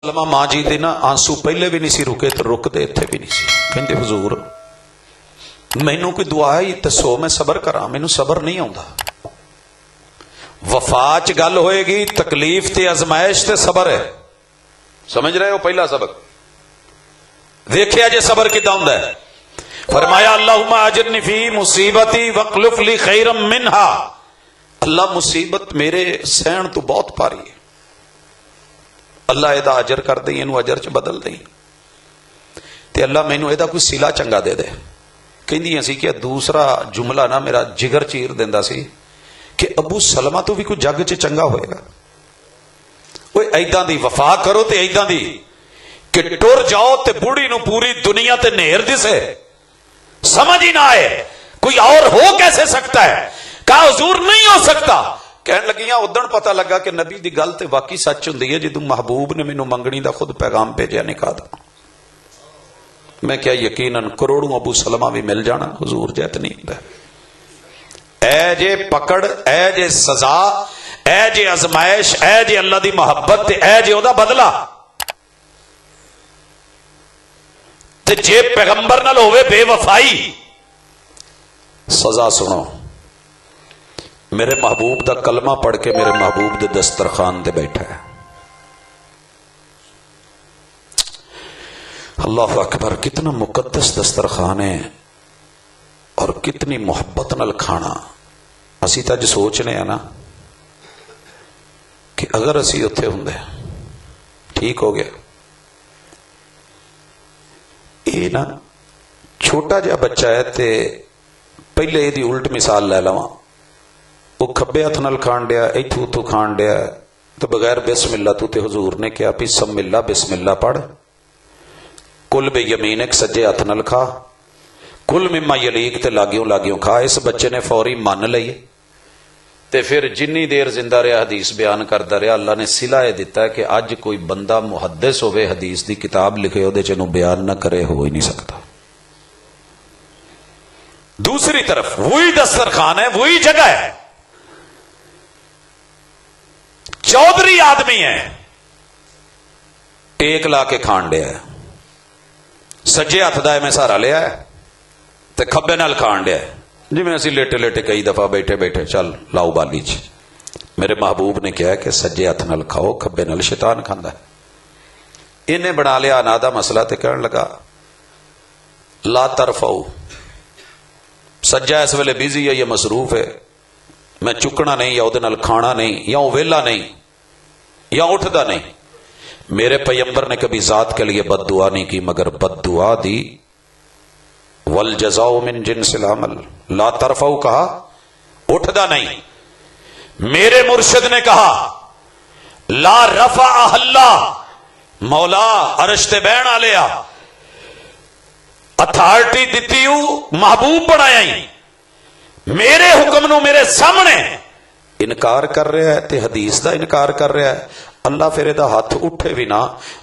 सलमा मां जी दे ना आंसू पहले भी नहीं सी रुके तो रुकते इत्थे भी नहीं सी। कहंदे हुजूर मैनू कोई दुआ ही दसो मैं सबर करा, मैनू सबर नहीं आउंदा। वफा च गल होएगी, तकलीफ ते अजमाइश ते सबर है। समझ रहे हो? पहला सबक देखिया जे सबर किदा हुंदा है। फरमाया अल्लाहुम्मा अजरनी फी मुसीबती वक्लुफ ली खैरम मिनहा। अल्लाह मुसीबत मेरे सहन तो बहुत भारी है, अल्लाह एदा अजर कर दई, इनू अजर च बदल दई, ते अल्लाह मैनू एदा कोई सिला चंगा दे दे। कहंदियां सी कि दूसरा जुमला ना मेरा जिगर चीर दिंदा सी कि अबू सलमा तो भी कोई जग च चंगा होएगा। ओए ऐदां दी वफा करो ते ऐदां दी कि टुर जाओ ते बूढ़ी नू पूरी दुनिया ते नेर दिसे, समझ ही ना आए कोई और हो कैसे सकता है। कहा हुजूर नहीं हो सकता। कहन लगियां उदण पता लगा कि नबी दी गल ते वाकई सच हुंदी है जदों महबूब ने मैनू मंगनी दा खुद पैगाम भेजा निकाह दा। मैं क्या यकीनन करोड़ों अबू सलमा भी मिल जाना हुजूर जैत नहीं हुंदा। ऐ जे पकड़, ऐ जे सजा, ऐ जे अजमाइश, ऐ जे अल्लाह दी मोहब्बत ते ऐ जे ओदा बदला। ते जे पैगंबर नाल होवे बेवफाई, सजा सुनो। मेरे महबूब दा कलमा पढ़ के मेरे महबूब दे दस्तरखान ते बैठा है। अल्लाह अकबर, कितना मुकद्दस दस्तरखान है और कितनी मोहब्बत नाल खाना। असी तो अज सोचने ना कि अगर असी उत्थे हुंदे ठीक हो गया। ये ना छोटा जिहा बच्चा है ते पहले यदी उल्ट मिसाल लै लवां, वो खब्बे हथ नाल खाण डिया, इथों उथों खाण डिया, तो बगैर बिस्मिल्ला तू ते हुजूर ने कहा भी सम्मिल्ला बिस्मिल्ला पढ़, कुल बे यमीन एक सज्जे हथ नाल खा, कुल मिम्मा यलीक ते लागियों लागियों खा। इस बच्चे ने फौरी मान लई ते फिर जिन्नी देर जिंदा रहा हदीस बयान करता रहा। अल्लाह ने सिला यह दिता है कि अज कोई बंदा मुहद्दिस होवे, हदीस की किताब लिखे, उहदे च इहनूं बयान ना करे, हो ही नहीं सकता। दूसरी तरफ वही दस्तरखान है, वही जगह है, चौधरी आदमी है, टेक ला के खाण डिया है, सज्जे हथ दा मैं सहारा लिया है ते खब्बे नाल खाण डिया है। जिवें असीं लेटे लेटे कई दफा बैठे बैठे चल लाओ बाली च। मेरे महबूब ने कहा कि सज्जे हथ नाल खाओ, खब्बे नाल शैतान खांदा है। इन्हें बना लिया अनादा मसला ते कहण लगा ला तरफाओ, सज्जा इस वेले बिजी है, ये मसरूफ है, मैं चुकना नहीं, या उहदे नाल खाना नहीं, या वह वेला नहीं, या उठदा नहीं। मेरे पैगंबर ने कभी जात के लिए बद दुआ नहीं की, मगर बद दुआ दी वल जज़ाउ मिन जिन्सिल अमल। ला तरफाउ कहा उठदा नहीं। मेरे मुर्शिद ने कहा ला रफा अहल्ला, मौला अरश ते बैण आलिया अथॉरिटी दिती महबूब बनाया ही, मेरे हुक्म नू मेरे सामने इनकार कर रहा है ते हदीस दा इनकार कर रहा है। अल्लाह फिर इहदा हथ उठे भी ना,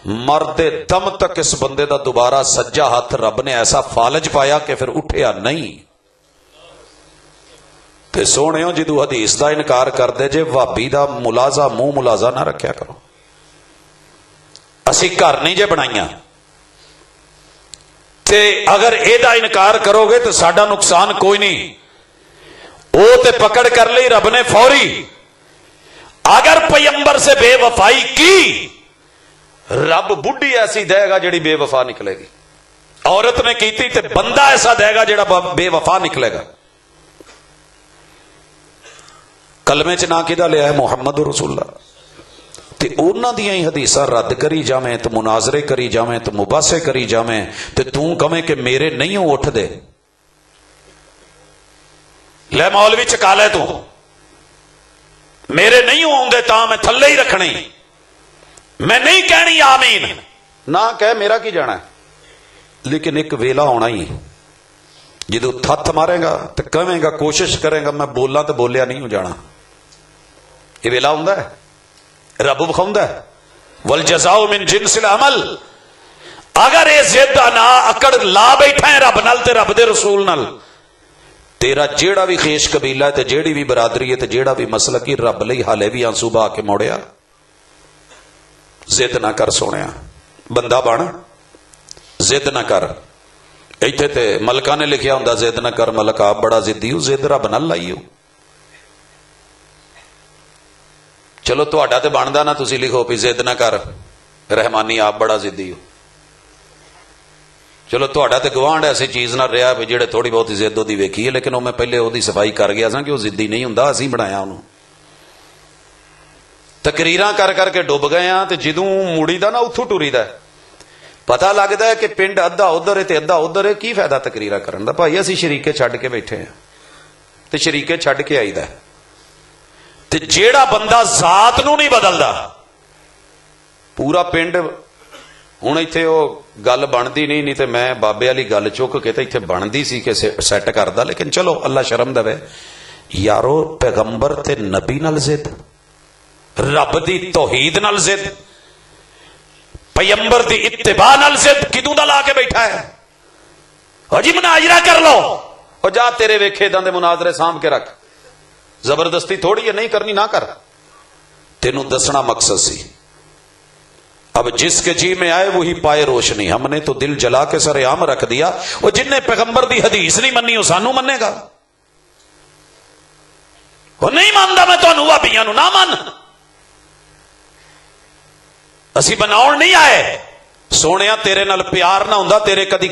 मरदे दम तक इस बंदे दा दोबारा सज्जा हथ रब ने ऐसा फालज पाया कि फिर उठिया नहीं। ते सोहणिओ जदों हदीस दा इनकार करदे जे भाबी दा मुलाजा मुंह मुलाजा ना रखिया करो। असी घर नहीं जे बनाईयां ते अगर एदा इनकार करोगे तो साडा नुकसान कोई नहीं। वो ते पकड़ कर ली रब ने फौरी। अगर पैगंबर से बेवफाई की, रब बुढ़ी ऐसी देगा जिहड़ी बेवफा निकलेगी। औरत ने की ते बंदा ऐसा देगा जिहड़ा बेवफा निकलेगा। कलमे च ना किदा लिया है मुहम्मद रसूलुल्लाह, ते उन्हां दियां ही हदीसां रद्द करी जावें, तो मुनाजरे करी जावें, तो मुबासे करी जावें, ते तू कहें कि मेरे नहीं उठ दे, ले मौलवी चका ले, तू मेरे नहीं आउंदे तां मैं थल्ले ही रखनी, मैं नहीं कहनी आमीन ना कह, मेरा की जाना है। लेकिन एक वेला आना ही जदों थथ मारेगा तो कहेगा, कोशिश करेगा मैं बोला तो बोलिया नहीं हो जाना। ये वेला हुंदा है, रब विखाउंदा है वल जज़ाउ मिन जिन्सिल अमल। अगर ये जिद ना अकड़ ला बैठा है रब नाल ते रब दे रसूल नाल, तेरा जेड़ा भी खेश कबीला है ते जेड़ी भी बरादरी है ते जेड़ा भी मसलक ही रब लई हाले भी आंसू बहा के मोड़िया। जिद ना कर सोनिया, बंदा बन, जिद ना कर। इत्थे ते मलका ने लिखिया हुंदा जिद ना कर मलक आप बड़ा जिद्दी हो, जिद रब नाल लाई हो। चलो तुहाडा ते बनदा ना, तुसीं लिखो भी जिद ना कर रहमानी आप बड़ा जिद्दी हो। चलो तुहाडा ते गवांढ ऐसी चीज़ ना रहा भी जिहड़े थोड़ी बहुत जिद उहदी वेखी है, लेकिन मैं पहले उहदी सफाई कर गया सा कि वह जिद्दी नहीं हुंदा, असीं बनाया उहनूं। तकरीरां कर करके डुब गए हाँ, तो जदों मुड़ीदा ना उत्थों टुरीदा पता लगता है कि पिंड अद्धा उधर है ते अद्धा उधर है। की फायदा तकरीरा करन दा भाई, असीं शरीके छड्ड के बैठे हैं ते शरीके छड्ड के आईदा। ते जेड़ा बंदा जात नूं नहीं बदलदा, पूरा पिंड हुण इत्थे ओह गल बनदी नहीं तो मैं बाबे वाली गल चुक के ते इत्थे बनदी सी कि सैट करदा, लेकिन चलो अल्लाह शर्म देवे। यारो पैगंबर ते नबी नाल जिद, रब दी तौहीद नाल जिद, पैगंबर दी इत्तिबा नाल जिद किदों दा ला के बैठा है। अजी मुनाजरा कर लो, और जा तेरे वेखे इदां दे मुनाजरे सामभ के रख, जबरदस्ती थोड़ी है, नहीं करनी ना कर। तेनों दसना मकसद सी। अब जिसके जी में आए वही पाए रोशनी। हमने तो दिल जला के सरेआम रख दिया, और जिन्हें पैगंबर दी हदीस नहीं मन्नी वो सानू मन्नेगा। वो नहीं मानता मैं तुहानू भाबियां नू ना मन, असी बनाउण नहीं आए। सोनिया तेरे नाल प्यार ना हुंदा तेरे कदी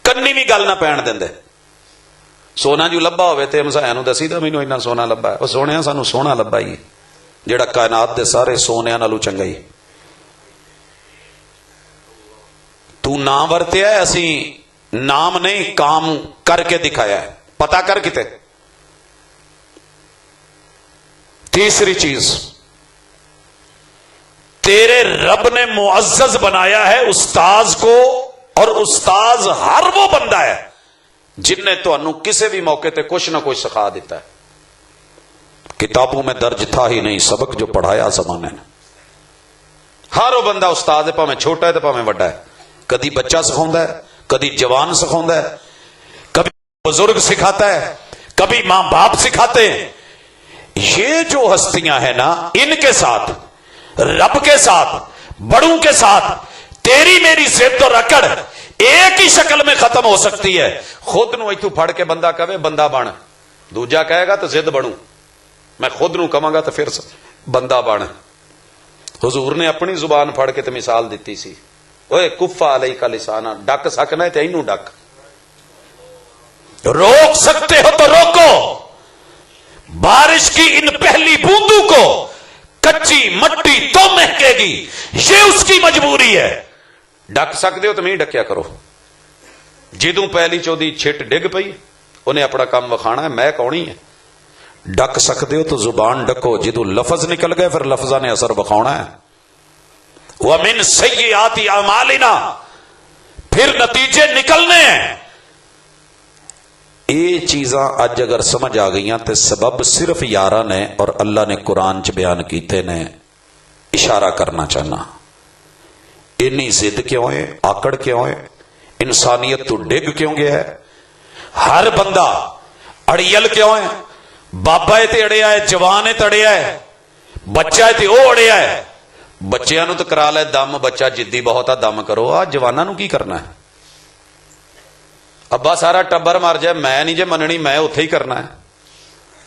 कन्नी भी गल ना पैण दिंदे। सोना जो लब्भा होवे ते हमसाया नू दसीदा मैनू इन्ना सोना लब्भा है। वो सोनिया सानू सोना लब्भा ही जिहड़ा कायनात दे सारे सोनिया नालों चंगा ही। तू ना वरतिया है, असी नाम नहीं काम करके दिखाया है। पता कर किते। तीसरी चीज, तेरे रब ने मुअज्जज बनाया है उस्ताज को, और उस्ताज हर वो बंदा है जिनने तुहानू किसी भी मौके ते कुछ ना कुछ सिखा दिता है। किताबों में दर्ज था ही नहीं सबक जो पढ़ाया जमाने ने। हर वो बंदा उस्ताद है, भावें छोटा है तो भावें वड्डा है। कदी बच्चा सिखाता है, कदी जवान सिखाता है, कभी बुजुर्ग सिखाता है, कभी मां बाप सिखाते हैं। ये जो हस्तियां हैं ना, इनके साथ, रब के साथ, बड़ों के साथ तेरी मेरी जिद और अकड़ एक ही शक्ल में खत्म हो सकती है। खुद नू इथों फड़ के बंदा कहे बंदा बन, दूजा कहेगा तो जिद बनू। मैं खुद नू कहांगा तो फिर बंदा बन। हुजूर ने अपनी जुबान फड़ के तो मिसाल दी सी, ओए कुफा अलैका लिसाना, डक सकना है तो इनू डक। रोक सकते हो तो रोको बारिश की इन पहली बूंदों को, कच्ची मट्टी तो महकेगी, ये उसकी मजबूरी है। डक सकते हो तो नहीं डकिया करो। जिदों पहली चौधी छिट डिग पई उन्हें अपना काम विखाना है, महक आउणी है। डक सकते हो तो जुबान डको, जिदों लफज निकल गए फिर लफजा ने असर विखाना है। वमिन सय्यिआति अमालिना, फिर नतीजे निकलने हैं। ये चीज़ां अज अगर समझ आ गई तो सबब सिर्फ यारा ने और अल्लाह ने कुरान च बयान किए ने इशारा करना चाहना। इन्नी जिद क्यों है, आकड़ क्यों है, इंसानियत तो डिग क्यों गया है, हर बंदा अड़ियल क्यों है। बाबा है तो अड़िया है, जवान है तो अड़िया है, बच्चा है तो वह अड़िया है। बच्चों तो करा ले दम, बच्चा जिद्दी बहुत है, दम करो। आ जवाना की करना है। अब्बा सारा टब्बर मर जाए मैं नहीं जे मननी, मैं उत्थे ही करना है।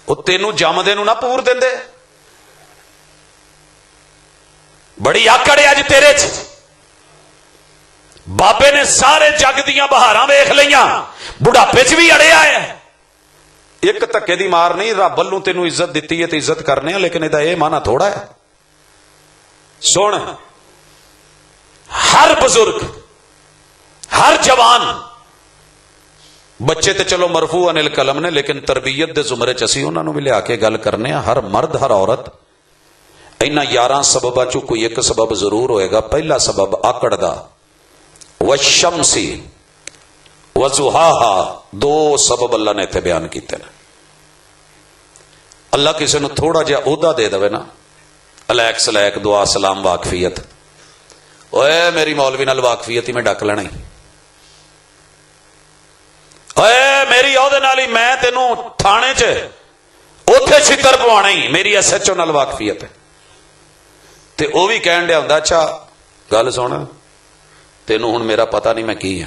वो तेनू जमदे नू ना पूर देंदे। बड़ी आकड़ है अज तेरे च। बाबे ने सारे जग दियां बहारां वेख लईयां, बुढ़ापे च भी अड़िया है। एक धक्के दी मार नहीं, रब वल्लों तेनू इज्जत दिती है तो इज्जत करने हैं, लेकिन इहदा यह माना थोड़ा है। सुन, हर बुजुर्ग, हर जवान, बच्चे तो चलो मरफू अनिल कलम ने, लेकिन तरबीयत के जुमरे च असीं उन्हां नूं भी लिया के गल करने। हर मर्द हर औरत इन्हां 11 सबबां चों कोई एक सबब जरूर होएगा। पहला सबब आकड़ दा, वशमसी वजुहाहा, 2 सबब अल्लाह ने इत्थे बयान कीते ने। अल्लाह किसी नूं थोड़ा जिहा ओहदा दे देवे ना, अलैक सलैक दुआ सलाम वाकफियत, ओए मेरी मौलवी नाल वाकफियत ही मैं डक लेना ही, ओए मेरी ओहदे नाल ही मैं तेनू थाने च ओथे छितर पवाना ही, मेरी SHO नाल वाकफियत है। ਤੇ ਉਹ ਵੀ ਕਹਿਣ ਡਿਆ ਹੁੰਦਾ, ਅੱਛਾ ਗੱਲ ਸੁਣ, ਤੈਨੂੰ ਹੁਣ ਮੇਰਾ ਪਤਾ ਨਹੀਂ ਮੈਂ ਕੀ ਆ।